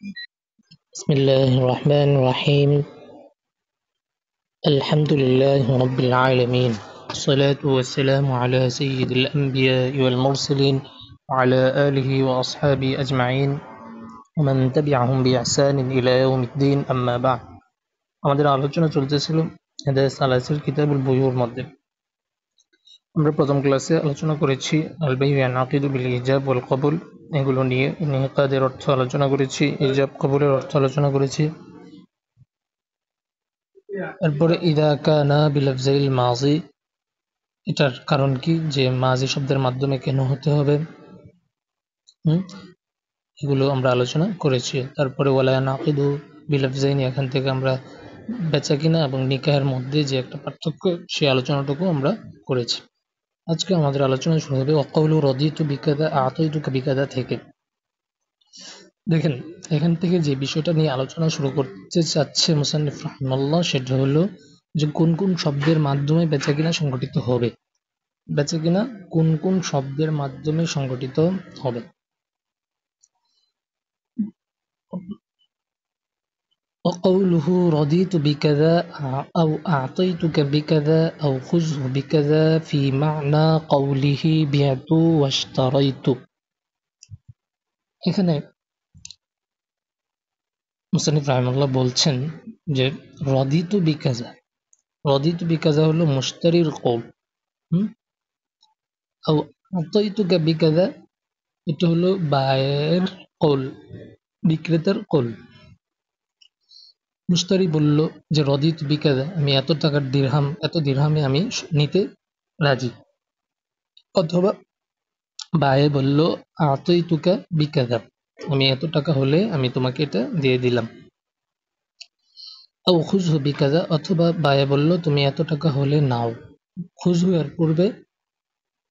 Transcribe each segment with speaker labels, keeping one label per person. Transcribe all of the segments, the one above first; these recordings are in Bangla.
Speaker 1: بسم الله الرحمن الرحيم. الحمد لله رب العالمين، والصلاة والسلام على سيد الأنبياء والمرسلين وعلى آله وأصحابه أجمعين ومن تبعهم بإحسان إلى يوم الدين أما بعد. আমাদের আলোচনা চলতেছিল হেদায়েত সালাসিল কিতাবুল বুয়ুর মধ্যে। আমরা প্রথম ক্লাসে আলোচনা করেছি আল বাইউ ইয়ানআকিদু বিল ইজাব ওয়াল কবুল, এগুলো নিয়ে ইনইকাদের অর্থ আলোচনা করেছি, ইজাব কবুলের অর্থ আলোচনা করেছি। এরপরে ইদা কানা বিলফজাইল মাজি, এটার কারণ কি, যে মাজি শব্দের মাধ্যমে কেন হতে হবে, এগুলো আমরা আলোচনা করেছি। তারপরে ওয়ালা ইয়ানআকিদু বিলফজাইনি, এখান থেকে আমরা বেচা কিনা এবং নিকাহের মধ্যে যে একটা পার্থক্য, সেই আলোচনাটুকু আমরা করেছি। আজকে আমাদের আলোচনা শুরু হবে ওয়াকাউলু রাদিতু বিকাদা আতাইতুকা বিকাদা থেকে। দেখেন, এখান থেকে যে বিষয়টা নিয়ে আলোচনা শুরু করতে চাচ্ছে মুসান্নিফ রাহিমাহুল্লাহ, সেটা হলো যে কোন কোন শব্দের মাধ্যমে বেচাকিনা সংগঠিত হবে, বেচাকিনা কোন কোন শব্দের মাধ্যমে সংগঠিত হবে। وقوله رضيت بكذا أو أعطيتك بكذا أو خذه بكذا في معنى قوله بعت واشتريت। এখানে মুসান্নিফ রাহিমাহুল্লাহ বলছেন যে রদিতু বিকাজা, রদিতু বিকাজা হলো মুশতারির কওল, আও আতাইতুকা বিকাজা, এটা হলো বায়ের কওল, বিক্রেতার কওল। মুশতারি বলল যে রদিতু বিকাজা, আমি এত টাকার দিরহাম, এত দিরহামে আমি নিতে রাজি। অথবা বায়ে বলল আতাইতুকা বিকাজা, আমি এত টাকা হলে আমি তোমাকে এটা দিয়ে দিলাম। আও খুযহু বিকাজা, অথবা বায়ে বলল তুমি এত টাকা হলে নাও। খুযহু এর পূর্বে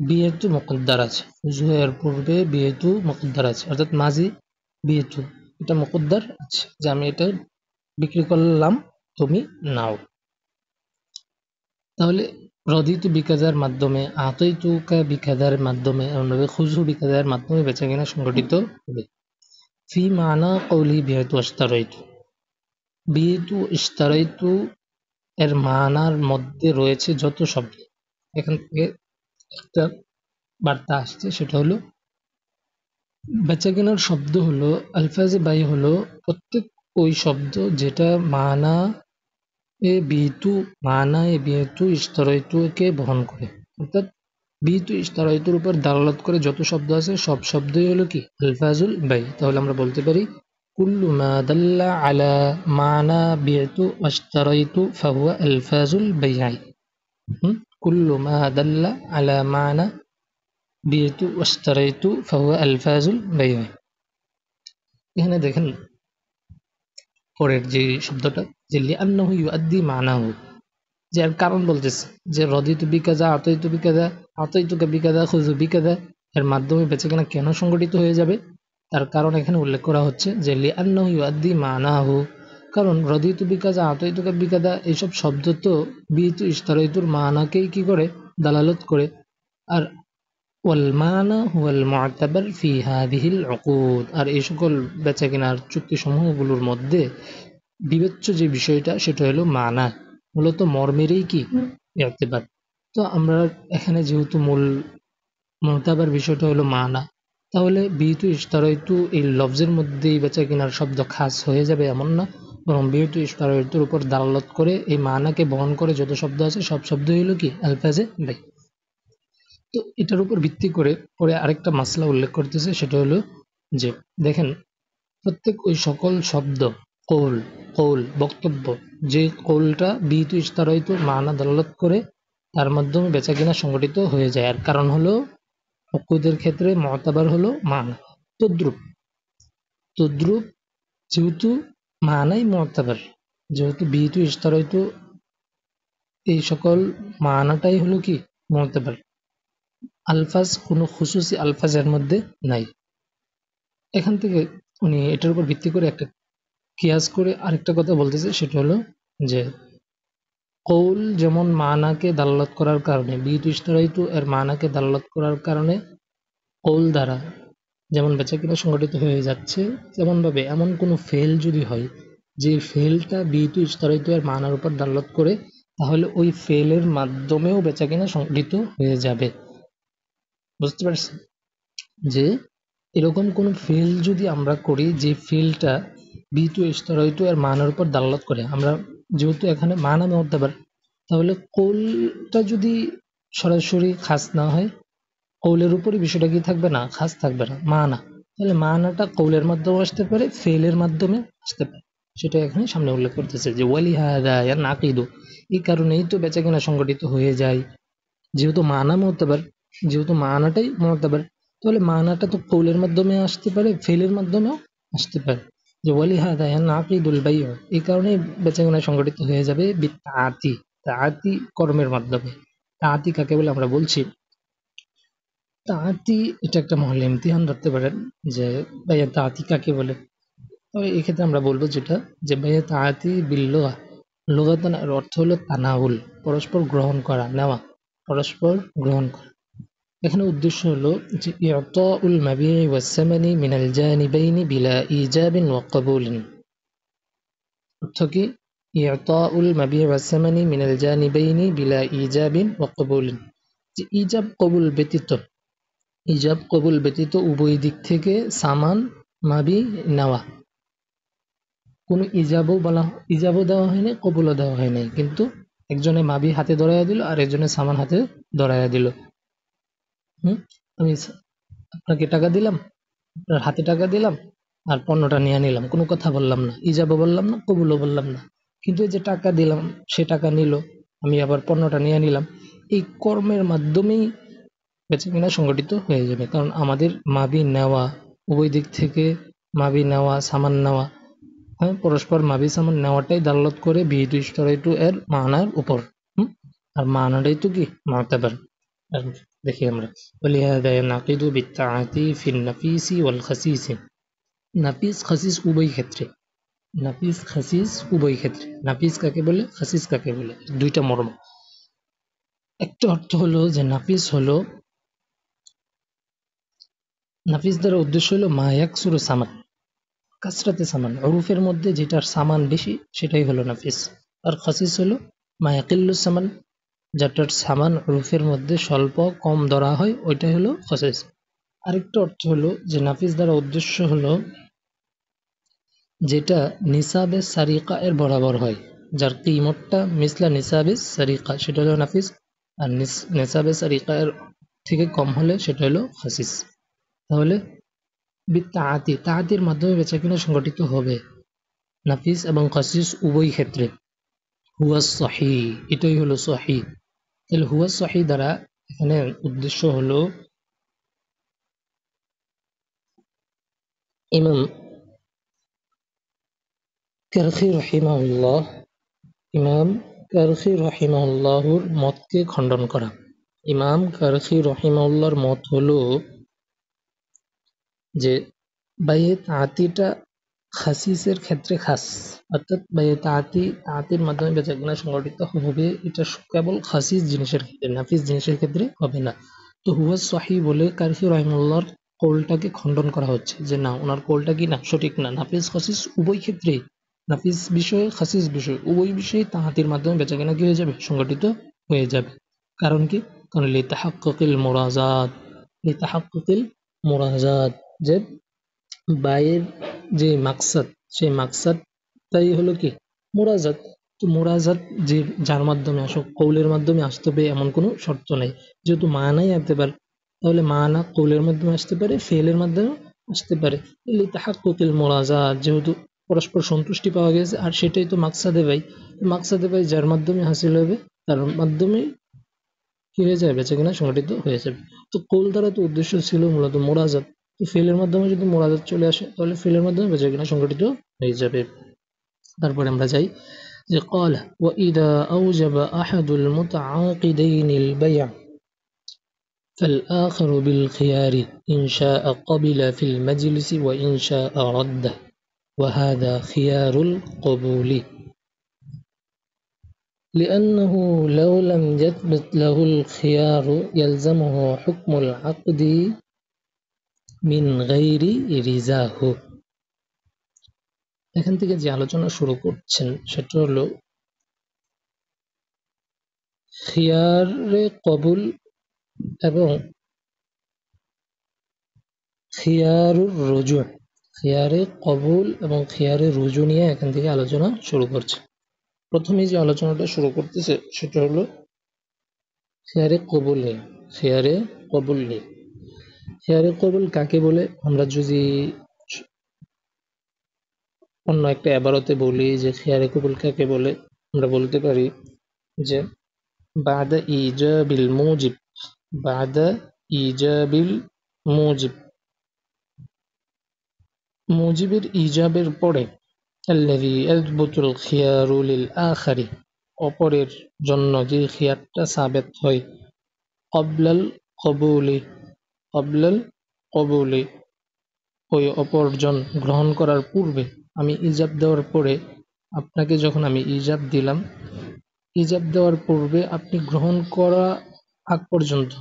Speaker 1: বিয়েতু মুকদ্দার আছে, খুযহু এর পূর্বে বিয়েতু মুকদ্দার আছে, অর্থাৎ মাজি বিয়েতু এটা মুকদ্দার আছে যে আমি এটা বিক্রি করলাম, তুমি নাও। তাহলে রদিতু বিকাজার মাধ্যমে, আতাইতুকা বিকাজার মাধ্যমে, অন্যভাবে খুযহু বিকাজার মাধ্যমে বেচাকেনা সংগঠিত হবে। ফি মানা কওলি বিয়েতু ইশতারাইতু, বিয়েতু ইশতারাইতু এর মানার মধ্যে রয়েছে যত শব্দ, এখান থেকে একটা বার্তা আসছে, সেটা হলো বেচাকেনার শব্দ হলো আলফাজে বাই, হলো প্রত্যেক ওই শব্দ যেটা মানা এ বিয়েতু ইশতারাইতু কে বহন করে, অর্থাৎ বিয়েতু ইশতারাইতুর উপর দালালত করে যত শব্দ আছে সব শব্দই হলো কি আলফাজুল বাই। তাহলে আমরা বলতে পারি কুল্লু মা দাল্লা আলা মানা বিয়েতু ইশতারাইতু ফাহুয়া আলফাজুল বাইআই। কুল্লু মা দাল্লা আলা মানা বিয়েতু ইশতারাইতু ফাহুয়া আলফাজুল বাইআই। এখানে দেখেন পরের যে শব্দটা, যে লিআন্নাহু ইউআদ্দি মানাহু, যে এর কারণ বলতেছে যে রদিতু বিকাজা আতাইতু বিকাজা, আতাইতুকা বিকাজা খুযু বিকাজা, এর মাধ্যমে বেচাকেনা কেন সংগঠিত হয়ে যাবে, তার কারণ এখানে উল্লেখ করা হচ্ছে যে লিআন্নাহু ইউআদ্দি মানাহু, কারণ রদিতু বিকাজা আতাইতুকা বিকাজা এইসব শব্দ তো বিতু ইশতারাইতুর মানাকেই কি করে, দালালত করে। আর ওয়াল মানা হুয়াল মু'তাবার ফি হাযিহিল উকুদ, আর এই সকল বেচাকেনার চুক্তিসমূহগুলোর মধ্যে বিবেচ্য যে বিষয়টা সেটা হলো মানা, মূলত মর্মেরই কি ইতিবার। তো আমরা এখানে যেহেতু মূল মুতাবার বিষয়টা হলো মানা, তাহলে বিতু ইশতারাইতু এই লফজের মধ্যেই বেচা কিনার শব্দ খাস হয়ে যাবে এমন না, বরং বিতু ইশতারাইতুর উপর দালালত করে এই মানাকে বহন করে যত শব্দ আছে সব শব্দই হলো কি আলফাজে বাই। তো এটার উপর ভিত্তি করে পরে আরেকটা মাসলা উল্লেখ করতেছে, সেটা হলো যে দেখেন প্রত্যেক ওই সকল শব্দ কৌল, কৌল বক্তব্য, যে কৌলটা বিতু ইশতারাইতু মানা দালালত করে তার মাধ্যমে বেচাকেনা সংগঠিত হয়ে যায়। আর কারণ হলো উকুদের ক্ষেত্রে মুতাবার হলো মানা। তদ্রুপ তদ্রুপ যেহেতু মানাই মুতাবার, যেহেতু বিতু ইশতারাইতু এই সকল মানাটাই হলো কি মুতাবার, আলফাজ কোনো খুসুসি আলফাজের মধ্যে নাই। এখান থেকে উনি এটার উপর ভিত্তি করে একটা কিয়াস করে আরেকটা কথা বলতেছে, সেটা হলো যে কৌল যেমন মানাকে দালালত করার কারণে, বিতু ইশতারাইতু এর মানাকে দালালত করার কারণে কৌল দ্বারা যেমন বেচাকেনা সংগঠিত হয়ে যাচ্ছে, তেমনভাবে এমন কোনো ফেল যদি হয় যে ফেলটা বিহিত ইশতারাইত এর মানার উপর দালালত করে, তাহলে ওই ফেলের মাধ্যমেও বেচাকেনা সংগঠিত হয়ে যাবে। বুঝতে পারছেন? যে এরকম কোনো ফেল যদি আমরা করি যে ফেলটা বিহিত ইশতারাইত এর মানার উপর দালালত করে, আমরা যেহেতু এখানে মানা মুতাবার, তাহলে কৌলটা যদি সরাসরি খাস না হয়, কৌলের উপরই বিষয়টা কি থাকবে না, খাস থাকবে না, মানা। তাহলে মানাটা কৌলের মাধ্যমে আসতে পারে, ফেলের মাধ্যমে আসতে পারে। সেটা এখানে সামনে উল্লেখ করতেছে যে ওয়ালিহাদা ইয়ানাকিদু, এই কারণেই তো বেচাকেনা সংগঠিত হয়ে যায়। যেহেতু মানা মুতাবার, যেহেতু মানাটাই মুতাবার, তাহলে মানাটা তো কৌলের মাধ্যমে আসতে পারে, ফেলের মাধ্যমেও আসতে পারে। যে ওয়ালিহাদা ইয়ানাকিদুল বাইউ, এই কারণেই বেচাকেনা সংগঠিত হয়ে যাবে বিত্তাআতি, তাআতি কর্মের মাধ্যমে। তাআতি কাকে বলে আমরা বলছি, তাঁতি এটা একটা মহলে ইমতিহান ধরতে পারেন যে ভাইয়া তাঁতি কাকে বলে। তবে এক্ষেত্রে আমরা বলবো যেটা, যে ভাইয়া তাঁতি বিল্লুগা, লুগাতান এর অর্থ হলো তানাউল, পরস্পর গ্রহণ করা, নেওয়া, পরস্পর গ্রহণ করা। এখানে উদ্দেশ্য হলো যে ইতাউল মাবিই ওয়াস সামানি মিনাল জানিবাইনি বিলা ইজাবিন ওয়া কবুলিন। অর্থ কি? ইতাউল মাবিই ওয়াস সামানি মিনাল জানিবাইনি বিলা ইজাবিন ওয়া কবুলিন, যে ইজাব কবুল ব্যতীত, ইজাব কবুল ব্যতীত উভয় দিক থেকে সামান মাবি নেওয়া। কোনো ইজাবও দেওয়া হয় নাই, কবুলও দেওয়া হয় নাই, কিন্তু একজনে মাবি হাতে ধরাইয়া দিল আর একজনে সামান হাতে ধরাইয়া দিল। আমি আপনাকে টাকা দিলাম, আপনার হাতে টাকা দিলাম, আর পণ্যটা নিয়ে নিলাম, কোনো কথা বললাম না, ইজাবও বললাম না, কবুলও বললাম না। কিন্তু এই যে টাকা দিলাম, সে টাকা নিল, আমি আবার পণ্যটা নিয়ে নিলাম, এই কর্মের মাধ্যমেই বেচাকেনা সংগঠিত হয়ে যাবে। কারণ আমাদের মাবি নেওয়া, উভয় দিক থেকে মাবি নেওয়া, সামান নেওয়া, হ্যাঁ, পরস্পর মাবি সামান নেওয়াটাই দালালত করে বিহিত ইশতারাইত এর মানার উপর। আর মানাটাই তো কি মুতাবার। আর দেখি আমরা ওয়ালিহাদা ইয়ানাকিদু বিত্তাআতি ফিন নাফিসি ওয়াল খাসিসি, নাফিস খাসিস উভয় ক্ষেত্রে, নাফিস খাসিস উভয় ক্ষেত্রে। নাফিস কাকে বলে, খাসিস কাকে বলে, দুইটা মর্ম। একটা অর্থ হলো যে নাফিস হলো, নাফিস দ্বারা উদ্দেশ্য হলো মা ইয়াকসুরু সামান, কাসরাতে সামান, উরুফের মধ্যে যেটার সামান বেশি সেটাই হলো নাফিস। আর খাসিস হলো মা ইয়াকিল্লু সামান, যেটার সামান উরুফের মধ্যে স্বল্প কম ধরা হয়, ওইটাই হলো খাসিস। আরেকটা অর্থ হলো যে নাফিস দ্বারা উদ্দেশ্য হলো যেটা নিসাবে সারিকা এর বরাবর হয়, যার কিমতটা মিসলা নিসাবে সারিকা, সেটা হলো নাফিস। আর নিসাবে সারিকা এর থেকে কম হলে সেটা হলো খাসিস। তাহলে বিত্তাআতি, তাআতির মাধ্যমে বেচাকেনা সংগঠিত হবে নাফিস এবং খাসিস উভয় ক্ষেত্রে। হুয়া সহি, এটাই হলো সহি। তাহলে হুয়া সহি দ্বারা এখানে উদ্দেশ্য হলো ইমাম কারখি রহিমাহুল্লাহ, ইমাম কারখি রহিমাহুল্লাহর মতকে খণ্ডন করা। ইমাম কারখি রহিমাহুল্লাহর মত হলো যে বাইয়ে তাঁতিটা খাসিসের ক্ষেত্রে খাস, অর্থাৎ বাইয়ে তাঁতির মাধ্যমে বেচাকেনা সংগঠিত হবে, এটা কেবল খাসিস জিনিসের ক্ষেত্রে, নাফিস জিনিসের ক্ষেত্রে হবে না। তো হুয়া সহি বলে কারখি রহিমাহুল্লাহর কৌলটাকে খণ্ডন করা হচ্ছে যে না, ওনার কৌলটা কি না, সঠিক না। নাফিস খাসিস উভয় ক্ষেত্রে, নাফিস বিষয়ে খাসিস বিষয় উভয় বিষয়ে তাঁতির মাধ্যমে বেচাকেনা কি হয়ে যাবে, সংগঠিত হয়ে যাবে। কারণ কি? কারণ লিতাহাক্কুকিল মুরাজাত, লিতাহাক্কুকিল মুরাজাত, যে বায়ের যে মাকসাদ, সেই মাকসাদটাই হলো কি মুরাজাত। তো মুরাজাত যে যার মাধ্যমে আসুক, কৌলের মাধ্যমে আসতে হবে এমন কোনো শর্ত নাই। যেহেতু মানাই আসতে পারে, তাহলে মানা কৌলের মাধ্যমে আসতে পারে, ফেলের মাধ্যমে আসতে পারে। লিতাহাক্কুকিল মুরাজাত, যেহেতু পরস্পর সন্তুষ্টি পাওয়া গেছে, আর সেটাই তো মাকসাদে ভাই। মাকসাদে ভাই যার মাধ্যমে হাসিল হবে, তার মাধ্যমে কি হয়ে যাবে, বেচাকেনা সংগঠিত হয়ে যাবে। তো কৌল দ্বারা তো উদ্দেশ্য ছিল মূলত মোরাজাত, তো ফেলের মাধ্যমে যদি মোরাজাত চলে আসে, তাহলে ফেলের মাধ্যমে বেচাকেনা সংগঠিত হয়ে যাবে। তারপরে আমরা যাই যে ক্বালা ওয়া ইযা আওজাবা আহাদুল মুতাআকিদাইনি আল বাই'a فالآخر بالخيار إن شاء قبل في المجلس وإن شاء رده وهذا خيار القبول لأنه لو لم يثبت له الخيار يلزمه حكم العقد মিন গাইরি রিজাহু। এখান থেকে যে আলোচনা শুরু করছেন সেটা হলো খিয়ারে কবুল এবং খিয়ারুর রুজু। খিয়ারে কবুল এবং খিয়ারে রুজু নিয়ে এখান থেকে আলোচনা শুরু করছে। প্রথমে যে আলোচনাটা শুরু করতেছে সেটা হলো খিয়ারে কবুল নিয়ে। খিয়ারে কবুল নিয়ে। খিয়ারে কবুল কাকে বলে? আমরা যদি অন্য একটা এবারতে বলি যে খিয়ারে কবুল কাকে বলে, আমরা বলতে পারি যে বাদা ইজাবিল মুজিব, বাদা ইজাবিল মুজিব, মুজিবের ইজাবের পরে আল্লাযী ইয়াথবুতুল খিয়ারু লিল আখারি, অপরের জন্য যে খিয়ারটা সাবেত হয় ক্বাবলাল কবুলি, ক্বাবলাল কবুলি, ওই অপরজন গ্রহণ করার পূর্বে। আমি ইজাব দেওয়ার পরে আপনাকে যখন আমি ইজাব দিলাম, ইজাব দেওয়ার পূর্বে আপনি গ্রহণ করা আগ পর্যন্ত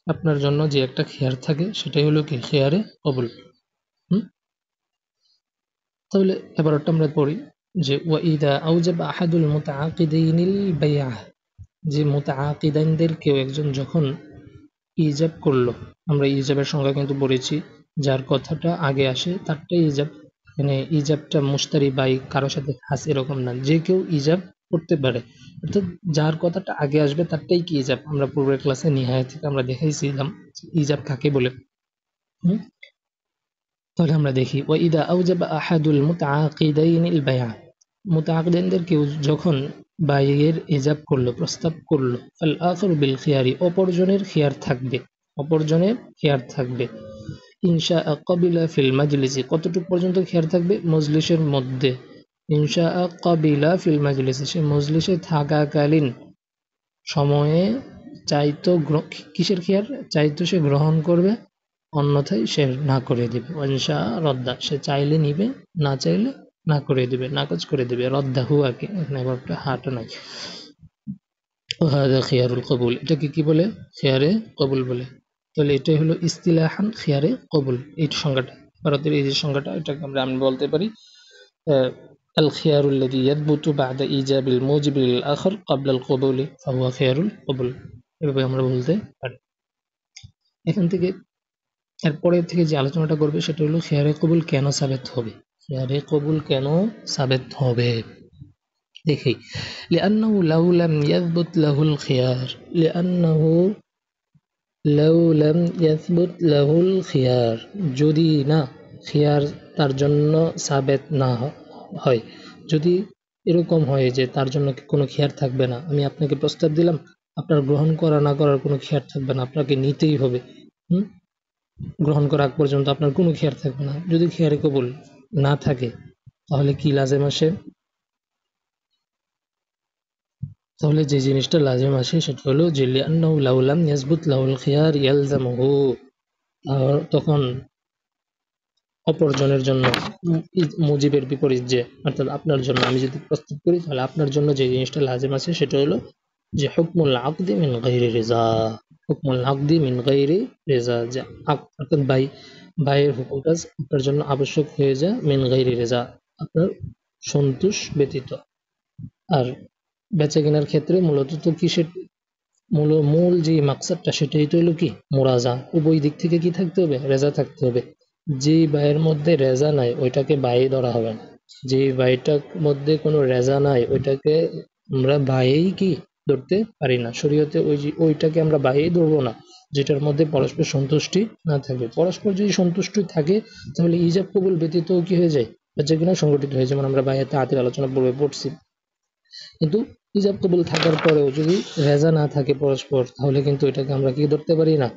Speaker 1: আপনার জন্য যে একটা খিয়ার থাকে সেটাই হলো কি খিয়ারে কবুল। তাহলে এবারটা আমরা পড়ি যে ওয়াইদা আউজাবা আহাদুল মুতাআকিদাইনিল বাইআ, যে মুতাআকিদাইনদের কেউ একজন যখন ইজাব করলো, আমরা ইজাবের সংজ্ঞা কিন্তু পড়েছি, যার কথাটা আগে আসে তারটাই ইজাব। মানে ইজাবটা মুশতারি বাই কারোর সাথে খাস এরকম না, যে কেউ ইজাব করতে পারে, অর্থাৎ যার কথাটা আগে আসবে তারটাই কি ইজাব। আমরা পূর্বের ক্লাসে নিহায়া থেকে আমরা দেখাইছিলাম ইজাব কাকে বলে। তাহলে আমরা দেখি ওয়াইদা আউজাবা আহাদুল মুতাআকিদাইনিল বাইআ, মুতাআকিদাইনদের কেউ যখন বাইয়ের ইজাব করলো, প্রস্তাব করলো, ফাল আখিরু বিল খিয়ারি, অপরজনের খিয়ার থাকবে, অপরজনের খিয়ার থাকবে। ইনশা কাবিলা ফিল মাজলিসি, কতটুকু পর্যন্ত খিয়ার থাকবে? মজলিসের মধ্যে। ইনশা কাবিলা ফিল মাজলিসি, সে মজলিসে থাকাকালীন সময়ে চাইতো কিসের খিয়ার? চাইতো সে গ্রহণ করবে, অন্যথায় সে না করে দিবে। ওয়ানশা রদ্দা, সে চাইলে নিবে, না চাইলে না করে দিবে, নাকচ করে দিবে। রদ্দা হুয়াকে এখানে আবার একটা হাটা নাই। ওয়াহাদা খিয়ারুল কবুল, এটাকে কি বলে? খিয়ারে কবুল বলে। তাহলে এটাই হলো ইস্তিলাহান খিয়ারে কবুল, এই সংজ্ঞাটা, ভারতের এই যে সংজ্ঞাটা, এটাকে আমি বলতে পারি আল খিয়ারুল লাযী ইয়াথবুতু বা'দা ইজাবিল মুজিবি লিল আখর ক্বাবলা আল কবুলি ফাহুয়া খিয়ারুল কবুল, এভাবে আমরা বলতে পারি। এখান থেকে এরপরে থেকে যে আলোচনাটা করবে সেটা হলো খিয়ারে কবুল কেন সাবেত হবে। খিয়ারে কবুল কেন সাবেত হবে দেখি। লিআন্নাহু লাউ লাম ইয়াথবুত লাহুল খিয়ার, লিআন্নাহু লাউ লাম ইয়াথবুত লাহুল খিয়ার, যদি না খিয়ার তার জন্য সাবেত না হয়, যদি এরকম হয় যে তার জন্য কোনো খিয়ার থাকবে না, আমি আপনাকে প্রস্তাব দিলাম, আপনার গ্রহণ করা না করার কোনো খিয়ার থাকবে না, আপনাকে নিতেই হবে, গ্রহণ করা আগ পর্যন্ত আপনার কোনো খিয়ার থাকবে না। যদি খিয়ারে কবুল না থাকে তাহলে কি লাজেম আসে? তাহলে যে জিনিসটা লাজেম আসে সেটা হলো যে লিআন্নাহু লাউ লাম ইয়াসবুত লাহুল খিয়ার ইয়ালজামুহু, তখন অপরজনের জন্য মুজিবের বিপরীত যে, অর্থাৎ আপনার জন্য আমি যদি প্রস্তুত করি তাহলে আপনার জন্য যে জিনিসটা লাজেম আছে সেটা হলো যে হুকমুল আকদি মিন গায়রি রিজা, হুকমুল আকদি মিন গায়রি রিজা, যে অর্থাৎ বাইয়ের হুকুমটা আপনার জন্য আবশ্যক হয়ে যায় মিন গায়রি রিজা, আপনার সন্তোষ ব্যতীত। আর বেচা কেনার ক্ষেত্রে মূলত তো কিসের মূল যে মাকসাদটা সেটাই তো হলো কি মুরাজা, উভয় দিক থেকে কি থাকতে হবে? রেজা থাকতে হবে। যে বাইয়ের মধ্যে রেজা নাই ওইটাকে বাই ধরা হবে না, যে বাইটার মধ্যে কোনো রেজা নাই ওইটাকে আমরা বাইই কি ধরতে পারি না শরীয়তে, ওইটাকে আমরা বাইই ধরবো না যেটার মধ্যে পরস্পর সন্তুষ্টি না থাকে। পরস্পর যদি সন্তুষ্টি থাকে তাহলে ইজাব কবুল ব্যতীত কি হয়ে যায়? বেচা কেনা সংগঠিত হয়ে, যেমন আমরা বাইয়াতে আতির আলোচনা পূর্বে পড়ছি। কিন্তু ইজাব কবুল থাকার পরেও যদি রেজা না থাকে পরস্পর, তাহলে কিন্তু এটাকে আমরা কি ধরতে পারি না,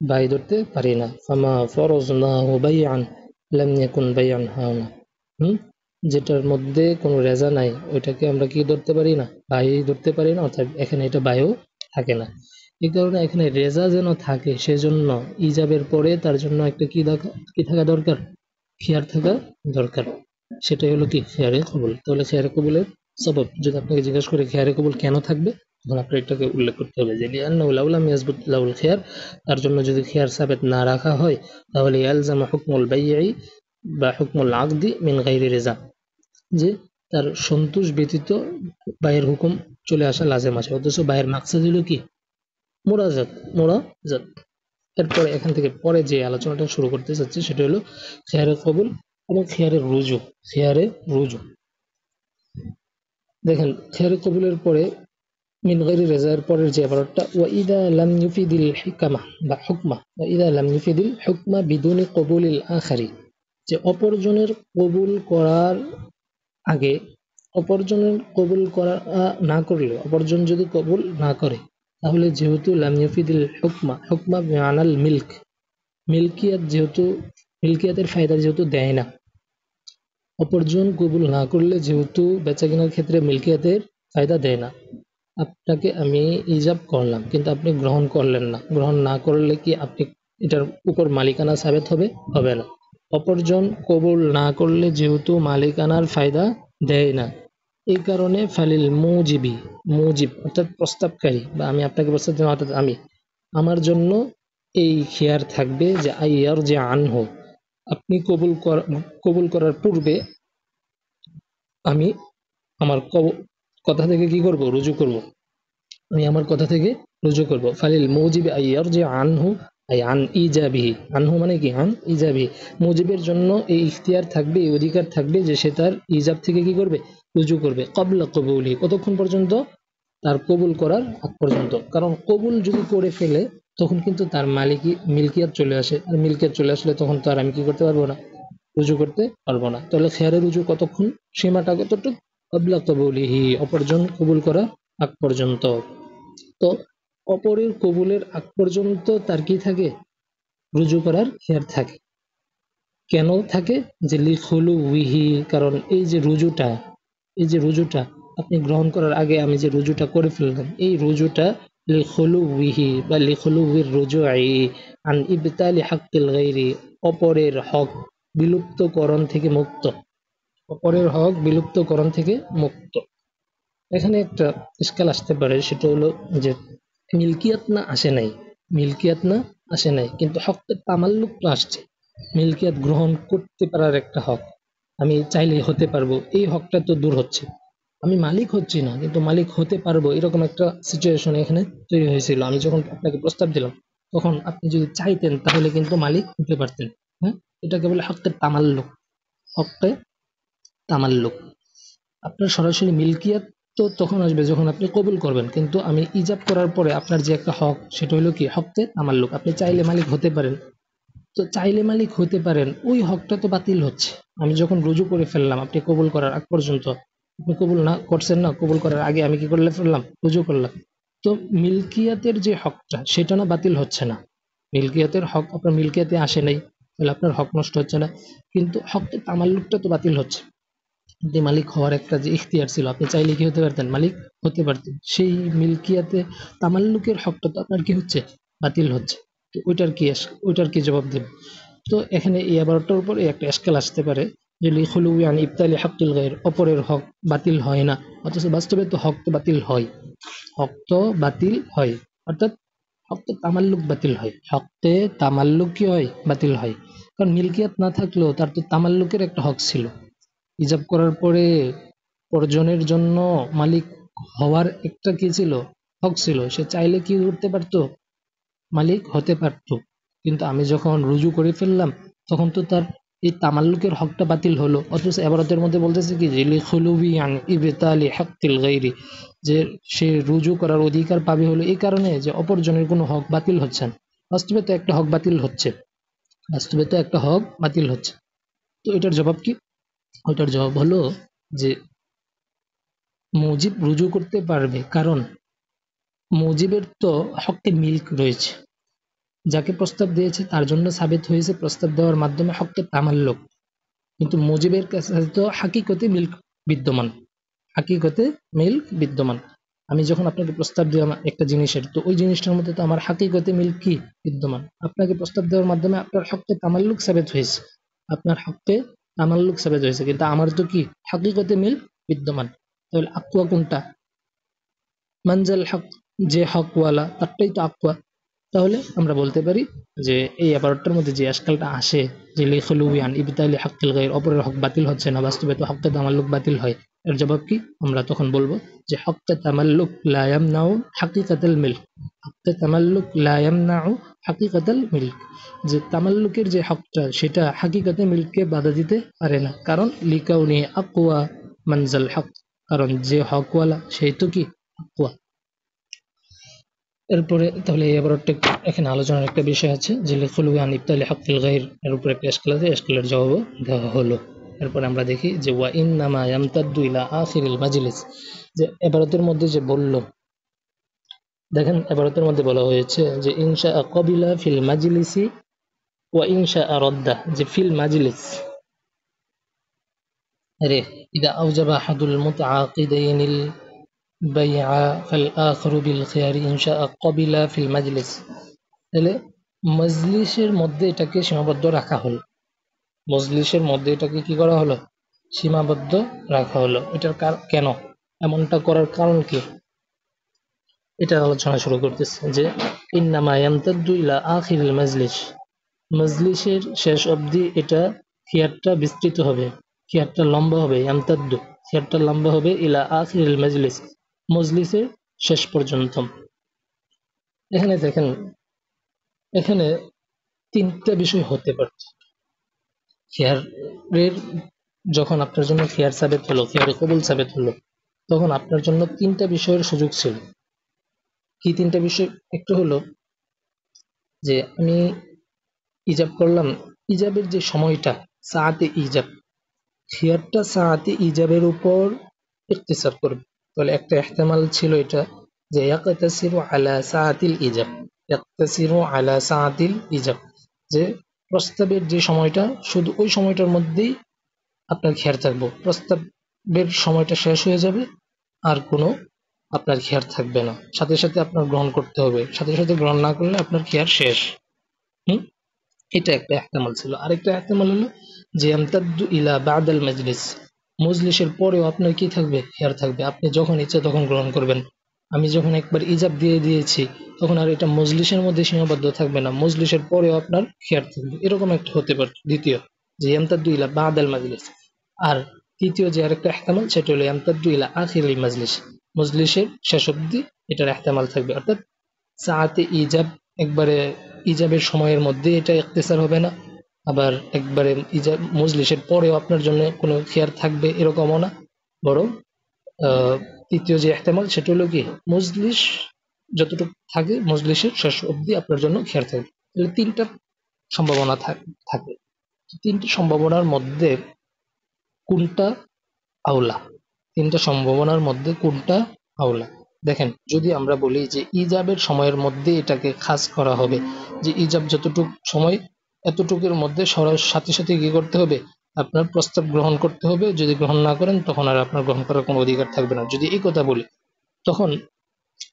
Speaker 1: বাই ধরতে পারি না। ফামা ফরজনাহু বাইআন লাম ইয়াকুন বাইআন হাওনা, যেটার মধ্যে কোনো রেজা নাই ওইটাকে আমরা কি ধরতে পারি না, বাই ধরতে পারি না, অর্থাৎ এখানে এটা বাইও থাকে না। এই কারণে এখানে রেজা যেন থাকে সেজন্য ইজাবের পরে তার জন্য একটা কি থাকা দরকার? খিয়ার থাকা দরকার। সেটাই হলো কি খিয়ারে কবুল। তাহলে খিয়ারে কবুলের সবব যদি আপনাকে জিজ্ঞাসা করে খিয়ারে কবুল কেন থাকবে, তখন আপনার এটাকে উল্লেখ করতে হবে যে লিআন্নাহু লাউ লাম ইয়াসবুত লাহুল খিয়ার, তার জন্য যদি খিয়ার সাবেত না রাখা হয় তাহলে ইয়ালজামু হুকমুল বাই'i বা হুকমুল আকদি মিন গায়রি রিজা, যে তার সন্তোষ ব্যতীত বাইয়ের হুকুম চলে আসা লাজেম আছে, অথচ বাইয়ের মাকসাদ হলো কি মুরাজাত মুরাজাত। এরপরে এখান থেকে পরে যে আলোচনাটা শুরু করতে চাচ্ছি সেটা হলো খিয়ারে কবুল এবং খিয়ারে রুজু। খিয়ারে রুজু দেখেন, খিয়ারে কবুলের পরে মিন গায়রি রিজার পরের যে ইবারতটা ওয়া ইদা লাম ইউফিদিল হিকামা বা হুকমা, ওয়া ইদা লাম ইউফিদিল হুকমা বিদুনি কবুলিল আখারি, যে অপরজনের কবুল করার আগে অপরজনের কবুল করা না করলে, অপরজন যদি কবুল না করে তাহলে যেহেতু লাম ইউফিদিল হুকমা, হুকমা বিমানাল মিল্ক, মিল্কিয়াত যেহেতু মিল্কিয়াতের ফায়দা যেহেতু দেয় না, অপরজন কবুল না করলে যেহেতু বেচা কেনার ক্ষেত্রে মিল্কিয়াতের ফায়দা দেয় না, আপনাকে আমি ইজাব করলাম কিন্তু আপনি গ্রহণ করলেন না, গ্রহণ না করলে কি আপনি এটার উপর মালিকানা সাবেত হবে? হবে না। অপরজন কবুল না করলে যেহেতু মালিকানার ফায়দা দেয় না, এই কারণে ফালিল মুজিবি, মুজিব অর্থাৎ প্রস্তাবকারী বা আমি আপনাকে প্রস্তাব দিলাম অর্থাৎ আমি, আমার জন্য এই খেয়ার থাকবে যে আইয়ার যে আনহু, আপনি কবুল করার পূর্বে আমি আমার কথা থেকে কি করব? রুজু করব। আমি আমার কথা থেকে রুজু করব। ফালিল মুজিবি আইয়ার যে আনহু, আই আন ইজাবিহি, আনহু মানে কি আন ইজাবিহি, মুজিবের জন্য এই ইখতিয়ার থাকবে, এই অধিকার থাকবে যে সে তার ইজাব থেকে কি করবে? রুজু করবে। ক্বাবলা কবুলি, কতক্ষণ পর্যন্ত? তার কবুল করার আগ পর্যন্ত। কারণ কবুল যদি করে ফেলে তখন কিন্তু তার মিলকিয়াত চলে আসে, আর মিলকিয়াত চলে আসলে তখন তো আর আমি কি করতে পারবো না? রুজু করতে পারবো না। তাহলে খেয়ারে রুজু কতক্ষণ? সীমাটা কতটুকু? ক্বাবলা কবুলিহি, অপরজন কবুল করা আগ পর্যন্ত। তো অপরের কবুলের আগ পর্যন্ত তার কি থাকে? রুজু করার খেয়ার থাকে। কেন থাকে? যে লিখুলু উইহি, কারণ এই যে রুজুটা আপনি গ্রহণ করার আগে আমি যে রুজুটা করে ফেললাম, এই রুজুটা লিখুলু উইহি বা লিখুলু উইর রুজু আন ইবতালি হাক্কিল গাইরি, অপরের হক বিলুপ্তকরণ থেকে মুক্ত, অপরের হক বিলুপ্তকরণ থেকে মুক্ত। এখানে একটা ইশকাল আসতে পারে, সেটা হলো যে মিল্কিয়াত না আসে নাই, মিল্কিয়াত না আসে নাই, কিন্তু হকের তামাল্লুক তো আসছে। মিল্কিয়াত গ্রহণ করতে পারার একটা হক, আমি চাইলেই হতে পারবো, এই হকটা তো দূর হচ্ছে। আমি মালিক হচ্ছি না কিন্তু মালিক হতে পারবো, এরকম একটা সিচুয়েশন এখানে তৈরি হয়েছিল। আমি যখন আপনাকে প্রস্তাব দিলাম তখন আপনি যদি চাইতেন তাহলে কিন্তু মালিক হতে পারতেন। হ্যাঁ, এটাকে বলে হকের তামাল্লুক। হককে তামাল্লুক, আপনার সরাসরি মিল্কিয়াত তো তখন আসবে যখন আপনি কবুল করবেন, কিন্তু আমি ইজাব করার পরে আপনার যে একটা হক, সেটা হলো কি হকতে তামাল্লুক। আপনি চাইলে মালিক হতে পারেন, তো চাইলে মালিক হতে পারেন ওই হকটা তো বাতিল হচ্ছে। আমি যখন রুজু করে ফেললাম, আপনি কবুল করার আগ পর্যন্ত আপনি কবুল না করছেন না, কবুল করার আগে আমি কি করলে ফেললাম? রুজু করলাম। তো মিল্কিয়াতের যে হকটা সেটা না বাতিল হচ্ছে না, মিল্কিয়াতের হক আপনার মিল্কিয়াতে আসে নাই, তাহলে আপনার হক নষ্ট হচ্ছে না, কিন্তু হকের তামাল্লুকটা তো বাতিল হচ্ছে। আপনি মালিক হওয়ার একটা যে ইখতিয়ার ছিল, আপনি চাইলে কি হতে পারতেন? মালিক হতে পারতেন। সেই মিল্কিয়াতে তামাল্লুকের হকটা তো আপনার কি হচ্ছে? বাতিল হচ্ছে। তো ওইটার কি জবাব দেব? তো এখানে এই আবারটার উপরে একটা এশকাল আসতে পারে যে লিখুলু ইয়ানি ইবতালি হাক্কিল গায়র, অপরের হক বাতিল হয় না, অথচ বাস্তবে তো হক তো বাতিল হয়, হক তো বাতিল হয়, অর্থাৎ হকতে তামাল্লুক বাতিল হয়, হকতে তামাল্লুক কি হয়? বাতিল হয়। কারণ মিল্কিয়াত না থাকলেও তার তো তামাল্লুকের একটা হক ছিল। ইজাব করার পরে অর্জনের জন্য মালিক হওয়ার একটা কি ছিল? হক ছিল। সে চাইলে কি করতে পারতো? মালিক হতে পারতো। কিন্তু আমি যখন রুজু করে ফেললাম তখন তো তার এই তামাল্লুকের হকটা বাতিল হলো। অথচ এবারতের মধ্যে বলতেছে কি যে লিখুলুবি আন ইবতালি হাক্কিল গায়রি, যে সে রুজু করার অধিকার পাবে হলো এই কারণে যে অপরজনের কোনো হক বাতিল হচ্ছে না। বাস্তবে তো একটা হক বাতিল হচ্ছে, বাস্তবে তো একটা হক বাতিল হচ্ছে। তো এটার জবাব কি? ওইটার জবাব হলো যে মুজিব রুজু করতে পারবে, কারণ মুজিবের তো হকে মিল্ক রয়েছে, যাকে প্রস্তাব দিয়েছে তার জন্য সাবিত হয়েছে প্রস্তাব দেওয়ার মাধ্যমে হকে তামাল্লুক। কিন্তু মুজিবের কাছে তো হাকিকতে মিল্ক বিদ্যমান, হাকিকতে মিল্ক বিদ্যমান। আমি যখন আপনাকে প্রস্তাব দিলাম একটা জিনিসের, তো ওই জিনিসটার মধ্যে তো আমার হাকিকতে মিল্ক কি বিদ্যমান। আপনাকে প্রস্তাব দেওয়ার মাধ্যমে আপনার হকে তামাল্লুক সাবিত হয়েছে, আপনার হকে তামাল্লুক সাবিত হয়েছে, কিন্তু আমার তো কি হাকিকতে মিল্ক বিদ্যমান। তাহলে আকওয়া কোনটা? মানজাল হক, যে হকওয়ালা তারটাই তো আকওয়া। তাহলে আমরা বলতে পারি যে এই আবারটার মধ্যে যে আশকালটা আসে যে লিখলুয়ান ইবতালি হাক্কিল গায়র, অপরের হক বাতিল হচ্ছে না, বাস্তবে তো হককে তামাল্লুক বাতিল হয়। এর জবাব কি? আমরা তখন বলবো যে হককে তামাল্লুক লা ইয়ামনাউ হাকিকাতাল মিল্ক, হককে তামাল্লুক লা ইয়ামনাউ হাকিকাতাল মিল্ক, যে তামাল্লুকের যে হকটা সেটা হাকিকাতে মিল্ককে বাধা দিতে পারে না, কারণ লিকাউনি আকওয়া মানজাল হক, কারণ যে হকওয়ালা সেই তো কি আকওয়া। এরপরে তাহলে এবার এখানে আলোচনার একটা বিষয় আছে যে লিখলুয়া ইবতালি হাক্কিল গায়র, এর উপরে একটা ইশকাল আছে, ইশকালের জবাবও দেওয়া হলো। এরপরে আমরা দেখি যে ওয়া ইন্নামা ইয়ামতাদ্দু ইলা আখিরিল মাজলিস, যে ইবারতের মধ্যে যে বলল, দেখেন ইবারতের মধ্যে বলা হয়েছে যে ইনশা ক্বাবিলা ফিল মাজলিসি ওয়া ইনশা রাদ্দা, যে ফিল মাজলিস রে ইদা আওজাবা আহাদুল মুতআকিদাইনিল বাইআ ফাল আখিরু বিল খিয়ারি ইনশা ক্বাবিলা ফিল মাজলিস। তাহলে মজলিসের মধ্যে এটাকে সীমাবদ্ধ রাখা হলো, মজলিসের মধ্যে এটাকে কি করা হলো? সীমাবদ্ধ রাখা হলো। এটার কেন এমনটা করার কারণ কি? এটা আলোচনা শুরু করতেছে যে ইন্নামা ইয়ামতাদ্দু ইলা আখিরিল মাজলিস, মজলিসের শেষ অবধি এটা খিয়ারটা বিস্তৃত হবে, খিয়ারটা লম্বা হবে, ইয়ামতাদ্দু খিয়ারটা লম্বা হবে ইলা আখিরিল মাজলিস, মজলিসের শেষ পর্যন্ত। এখানে দেখেন, এখানে তিনটা বিষয় হতে পারে। খিয়ারের যখন আপনার জন্য খিয়ার সাবেত হলো, খিয়ারে কবুল সাবেত হলো, তখন আপনার জন্য তিনটা বিষয়ের সুযোগ ছিল। কি তিনটা বিষয়? একটা হলো যে আমি ইজাব করলাম, ইজাবের যে সময়টা সাআতে ইজাব, খিয়ারটা সাআতে ইজাবের উপর ইখতিসার করবে। তাহলে একটা ইহতিমাল ছিল এটা যে ইয়াকতাসিরু আলা সাআতিল ইজাব, ইয়াকতাসিরু আলা সাআতিল ইজাব, যে প্রস্তাবের যে সময়টা শুধু ওই সময়টার মধ্যেই আপনার খেয়ার থাকবো, প্রস্তাবের সময়টা শেষ হয়ে যাবে, আর কোনো আপনার খেয়ার থাকবে না, সাথে সাথে আপনার গ্রহণ করতে হবে, সাথে সাথে গ্রহণ না করলে আপনার খেয়ার শেষ। হুম, এটা একটা ইহতিমাল ছিল। আরেকটা ইহতিমাল হলো যে আমতাদ্দু ইলা বাদাল মাজলিস, মজলিসের পরেও আপনার কি থাকবে? খেয়ার থাকবে, আপনি যখন ইচ্ছা তখন গ্রহণ করবেন। আমি যখন একবার ইজাব দিয়ে দিয়েছি তখন আর এটা মজলিসের মধ্যে সীমাবদ্ধ থাকবে না, মজলিসের পরেও আপনার খেয়ার থাকবে। এরকম একটা হতে পারে দ্বিতীয়, যে ইয়ামতাদ্দু ইলা বাদাল মাজলিস। আর তৃতীয় যে আরেকটা ইহতিমাল সেটা হলো ইয়ামতাদ্দু ইলা আখিরিল মাজলিস, মজলিসের শেষ অবধি এটার ইহতিমাল থাকবে। অর্থাৎ সাআতে ইজাব, একবারে ইজাবের সময়ের মধ্যে এটা ইখতিসার হবে না, আবার একবারে ইজাব মজলিসের পরেও আপনার জন্য কোনো খেয়ার থাকবে এরকমও না, বরং তৃতীয় যে ইহতিমাল সেটা হলো কি মজলিস যতটুকু থাকে মজলিসের শেষ অবধি আপনার জন্য খেয়ার থাকবে। তাহলে তিনটা সম্ভাবনা থাকে। তিনটি সম্ভাবনার মধ্যে কোনটা আওলা? তিনটা সম্ভাবনার মধ্যে কোনটা আওলা? দেখেন, যদি আমরা বলি যে ইজাবের সময়ের মধ্যে এটাকে খাস করা হবে, যে ইজাব যতটুক সময় এতটুকুর মধ্যে সাথে সাথে কি করতে হবে? আপনার প্রস্তাব গ্রহণ করতে হবে, যদি গ্রহণ না করেন তখন আর আপনার গ্রহণ করার কোনো অধিকার থাকবে না। যদি এই কথা বলি তখন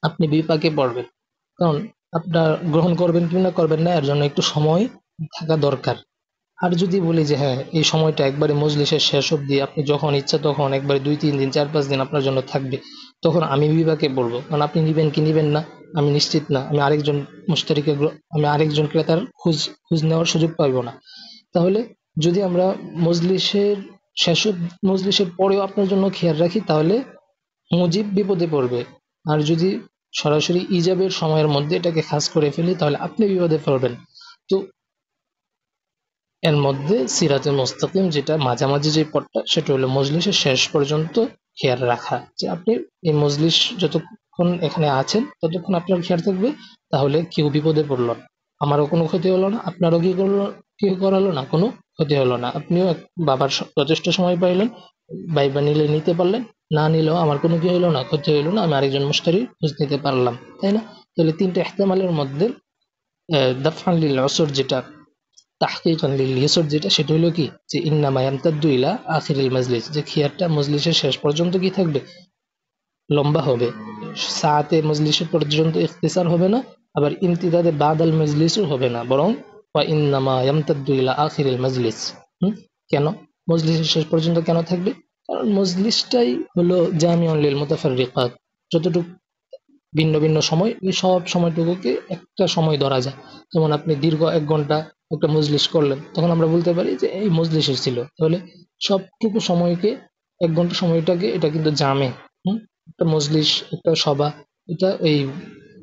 Speaker 1: আপনি বিপাকে পড়বেন, কারণ আপনার গ্রহণ করবেন কি না করবেন না এর জন্য একটু সময় থাকা দরকার। আর যদি বলি যে হ্যাঁ এই সময়টা একবারে মজলিসের শেষ অবধি আপনি যখন ইচ্ছা তখন একবারে 2-3 দিন 4-5 দিন আপনার জন্য থাকবে, তখন আমি বিভাগে বলবো, কারণ আপনি নিবেন কি নিবেন না আমি নিশ্চিত না, আমি আরেকজন মুশতারিকে আমি আরেকজন ক্রেতার খোঁজ নেওয়ার সুযোগ পাইব না। তাহলে যদি আমরা মজলিসের মজলিসের পরেও আপনার জন্য খেয়াল রাখি তাহলে মুজিব বিপদে পড়বে, আর যদি সরাসরি ইজাবের সময়ের মধ্যে এটাকে খাস করে ফেলি তাহলে আপনি বিপদে পড়বেন। তো এর মধ্যে সিরাতে মুস্তাকিম যেটা মাঝামাঝি যে পথটা সেটা হলো মজলিসের শেষ পর্যন্ত খেয়াল রাখা, যে আপনি এই মজলিস যতক্ষণ এখানে আছেন ততক্ষণ আপনার খেয়াল থাকবে, তাহলে কেউ বিপদে পড়লো না, আমারও কোনো ক্ষতি হলো না, আপনারও কি করলো, কি করালো না, কোনো ক্ষতি হলো না, আপনিও বাবার যথেষ্ট সময় পাইলেন, বাইবা নিলে নিতে পারলেন, না নিলেও আমার কোনো কি হলো না, ক্ষতি হলো না, আমি আরেকজন মুশতারির খোঁজ নিতে পারলাম, তাই না? তাহলে তিনটা ইহতিমালের মধ্যে দাফআন লিল উসর যেটা, তাহকিকান লিল ইউসর যেটা, সেটা হলো কি যে ইন্নামা ইয়ামতাদ্দু ইলা আখিরিল মাজলিস, যে খিয়ারটা মজলিসের শেষ পর্যন্ত কি থাকবে? লম্বা হবে, সাআতে মজলিসের পর্যন্ত ইখতিসার হবে না, আবার ইমতিদাদে বাদাল মজলিসও হবে না, বরং ওয়া ইন্নামা ইয়ামতাদ্দু ইলা আখিরিল মাজলিস। কেন মজলিসের শেষ পর্যন্ত কেন থাকবে? কারণ মজলিসটাই হলো জামিউন লিল মুতাফাররিকাত, যতটুকু ভিন্ন ভিন্ন সময়, এই সব সময়টুকুকে একটা সময় ধরা যায়। যেমন আপনি দীর্ঘ 1 ঘন্টা একটা মজলিস করলেন, তখন আমরা বলতে পারি যে এই মজলিসের ছিল। তাহলে সবটুকু সময়কে 1 ঘন্টা সময়টাকে এটা কিন্তু জামে। একটা মজলিস, একটা সভা, এটা এই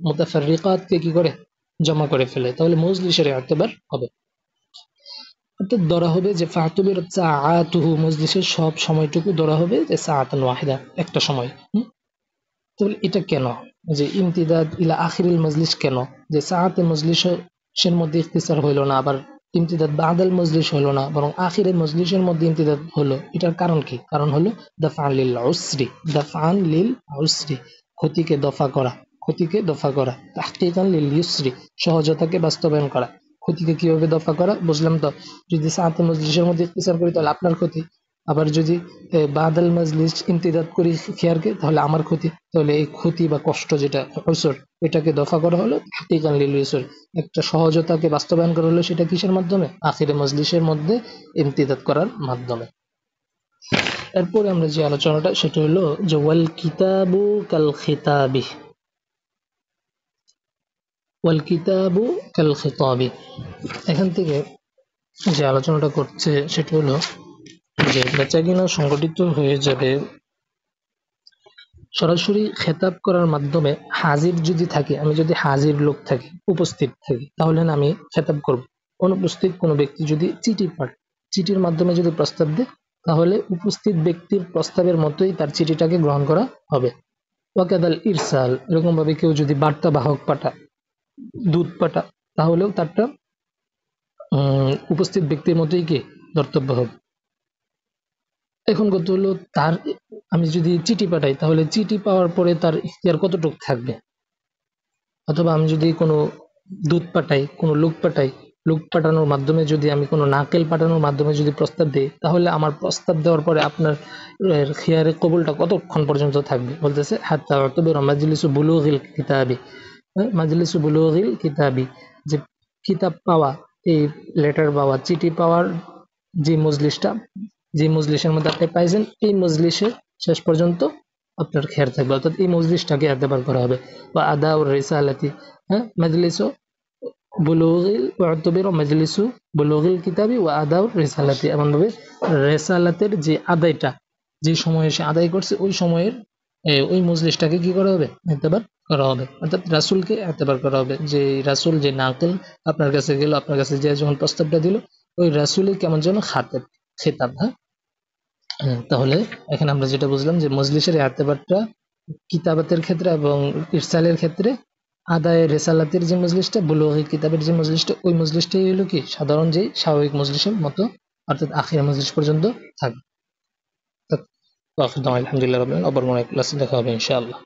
Speaker 1: মুতাফাররিকাতকে কি করে জমা করে ফেলে। তাহলে মজলিসের এতবার হবে, অর্থাৎ ধরা হবে যে ফাতুবির সাআতুহু, মজলিসের সব সময়টুকু ধরা হবে যে সাআতান ওয়াহিদা, একটা সময়। তাহলে এটা কেন যে ইমতিদাদ ইলা আখিরিল মজলিস, কেন যে সাআতে মজলিসের মধ্যে ইখতিসার হইলো না, আবার ইমতিদাদ বাদাল মজলিস হলো না, বরং আখিরের মজলিসের মধ্যে ইমতিদাদ হলো? এটার কারণ কি? কারণ হলো দাফআন লিল উসরি, দাফআন লিল উসরি, ক্ষতিকে দফা করা, ক্ষতিকে দফা করা, তাহকিকান লিল ইউসরি, সহজতাকে বাস্তবায়ন করা। ক্ষতিকে কিভাবে দফা করা বুঝলাম তো, যদি সাআতে মজলিসের মধ্যে ইখতিসার করি তাহলে আপনার ক্ষতি, আবার যদি বাদাল মজলিস ইমতিদাদ করি খেয়ারকে তাহলে আমার ক্ষতি। তাহলে এই ক্ষতি বা কষ্ট যেটা উসর, এটাকে দফা করা হলো তাহকিকান লিল ইউসর, একটা সহজতাকে বাস্তবায়ন করা হলো, সেটা কিসের মাধ্যমে? আখিরে মজলিসের মধ্যে ইমতিদাদ করার মাধ্যমে। এরপরে আমরা যে আলোচনাটা সেটা হলো যে ওয়াল কিতাবু কাল খিতাবি, ওয়াল কিতাবু কাল খিতাবি, এখান থেকে যে আলোচনাটা করছে সেটা হলো যে বেচাকেনা সংগঠিত হয়ে যাবে সরাসরি খেতাব করার মাধ্যমে। হাজির যদি থাকে, আমি যদি হাজির লোক থাকি, উপস্থিত থাকি, তাহলে না আমি খেতাব করব। অনুপস্থিত কোনো ব্যক্তি যদি চিঠি পাঠায়, চিঠির মাধ্যমে যদি প্রস্তাব দেয়, তাহলে উপস্থিত ব্যক্তির প্রস্তাবের মতোই তার চিঠিটাকে গ্রহণ করা হবে। ওয়াকাদাল ইরসাল, এরকম ভাবে কেউ যদি বার্তা বাহক পাঠায়, দূত পাঠায়, তাহলেও তারটা উপস্থিত ব্যক্তির মতোই কি ধর্তব্য হবে। এখন কত হলো, তার আমি যদি চিঠি পাঠাই তাহলে চিঠি পাওয়ার পরে তার ইখতিয়ার কতটুকু থাকবে, অথবা আমি যদি কোনো দূত পাঠাই, কোনো লোক পাঠাই, লোক পাঠানোর মাধ্যমে যদি আমি কোনো নাকেল পাঠানোর মাধ্যমে যদি প্রস্তাব দিই, তাহলে আমার প্রস্তাব দেওয়ার পরে আপনার খিয়ারে কবুলটা কতক্ষণ পর্যন্ত থাকবে? বলতেছে হাত্তা উতবিরা মাজলিসু বুলুগিল কিতাবি, মাজলিসু বুলুগিল কিতাবি, যে কিতাব পাওয়া, এই লেটার পাওয়া, চিঠি পাওয়ার যে মজলিসটা, যে মজলিসের মধ্যে আপনি পাইছেন, এই মজলিসের শেষ পর্যন্ত আপনার খেয়ার থাকবে, অর্থাৎ এই মজলিসটাকে এতেবার করা হবে। বা আদাউর রিসালাতি, মাজলিসু বুলুগিল উতবিরা মাজলিসু বুলুগিল কিতাবি ওয়া আদাউর রিসালাতি, এমন ভাবে রিসালাতের যে আদায়টা, যে সময়ে সে আদায় করছে, ওই সময়ের ওই মজলিসটাকে কি করা হবে? এতেবার করা হবে, অর্থাৎ রাসূলকে এতেবার করা হবে। যে রাসূল, যে নাকিল আপনার কাছে গেল, আপনার কাছে যে যখন প্রস্তাবটা দিল, ওই রাসূলই কেমন যেন খাতেব, খেতাব। তাহলে এখানে আমরা যেটা বুঝলাম যে মজলিসের এতেবারটা কিতাবাতের ক্ষেত্রে এবং ইরসালের ক্ষেত্রে, আদায় রেসালাতের যে মজলিসটা, বুলুগি কিতাবের যে মজলিসটা, ওই মজলিসটাই হলো কি সাধারণ যে স্বাভাবিক মজলিসের মতো, অর্থাৎ আখির মজলিস পর্যন্ত থাকবে। আলহামদুলিল্লাহ রাব্বিল আলামিন, আবার মনে ক্লাসে দেখা হবে ইনশাআল্লাহ।